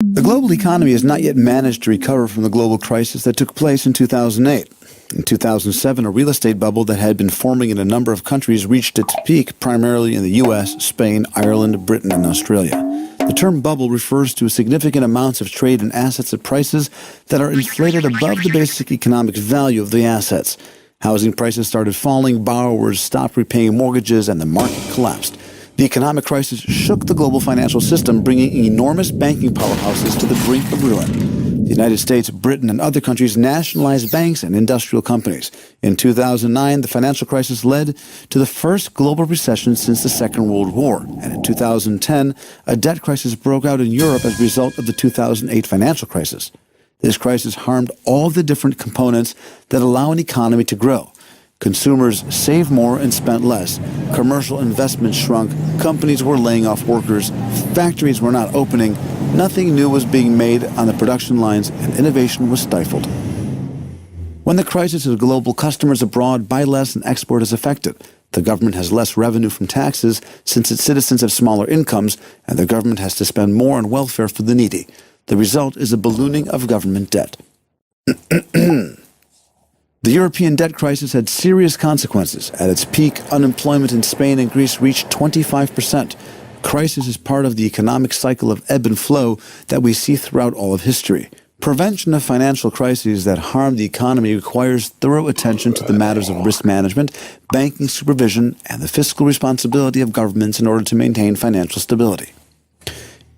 The global economy has not yet managed to recover from the global crisis that took place in 2008. In 2007, a real estate bubble that had been forming in a number of countries reached its peak primarily in the U.S., Spain, Ireland, Britain, and Australia. The term bubble refers to significant amounts of trade in assets at prices that are inflated above the basic economic value of the assets. Housing prices started falling, borrowers stopped repaying mortgages, and the market collapsed. The economic crisis shook the global financial system, bringing enormous banking powerhouses to the brink of ruin. The United States, Britain, and other countries nationalized banks and industrial companies. In 2009, the financial crisis led to the first global recession since the Second World War. And in 2010, a debt crisis broke out in Europe as a result of the 2008 financial crisis. This crisis harmed all the different components that allow an economy to grow. Consumers saved more and spent less. Commercial investments shrunk. Companies were laying off workers. Factories were not opening. Nothing new was being made on the production lines, and innovation was stifled. When the crisis is global, customers abroad buy less and export is affected. The government has less revenue from taxes since its citizens have smaller incomes, and the government has to spend more on welfare for the needy. The result is a ballooning of government debt. The European debt crisis had serious consequences. At its peak, unemployment in Spain and Greece reached 25%. Crisis is part of the economic cycle of ebb and flow that we see throughout all of history. Prevention of financial crises that harm the economy requires thorough attention to the matters of risk management, banking supervision, and the fiscal responsibility of governments in order to maintain financial stability.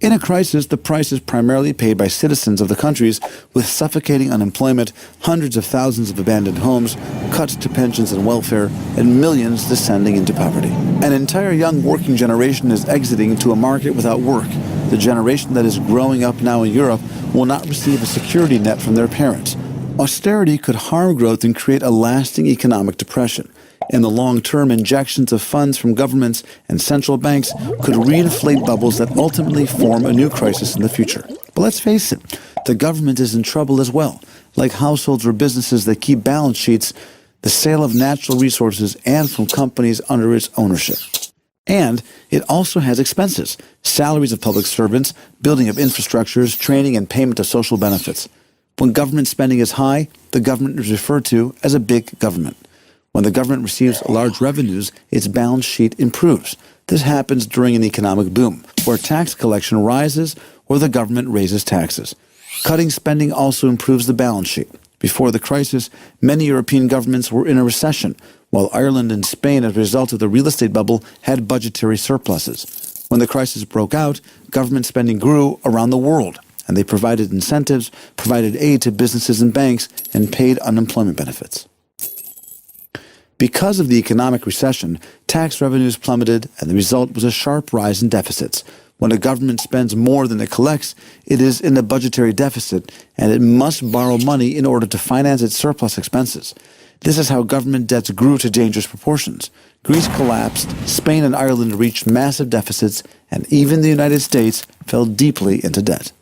In a crisis, the price is primarily paid by citizens of the countries, with suffocating unemployment, hundreds of thousands of abandoned homes, cuts to pensions and welfare, and millions descending into poverty. An entire young working generation is exiting into a market without work. The generation that is growing up now in Europe will not receive a security net from their parents. Austerity could harm growth and create a lasting economic depression. In the long term, injections of funds from governments and central banks could reinflate bubbles that ultimately form a new crisis in the future. But let's face it, the government is in trouble as well. Like households or businesses that keep balance sheets, the sale of natural resources and from companies under its ownership. And it also has expenses, salaries of public servants, building of infrastructures, training and payment of social benefits. When government spending is high, the government is referred to as a big government. When the government receives large revenues, its balance sheet improves. This happens during an economic boom, where tax collection rises or the government raises taxes. Cutting spending also improves the balance sheet. Before the crisis, many European governments were in a recession, while Ireland and Spain, as a result of the real estate bubble, had budgetary surpluses. When the crisis broke out, government spending grew around the world, and they provided incentives, provided aid to businesses and banks, and paid unemployment benefits. Because of the economic recession, tax revenues plummeted, and the result was a sharp rise in deficits. When a government spends more than it collects, it is in a budgetary deficit, and it must borrow money in order to finance its surplus expenses. This is how government debts grew to dangerous proportions. Greece collapsed, Spain and Ireland reached massive deficits, and even the United States fell deeply into debt.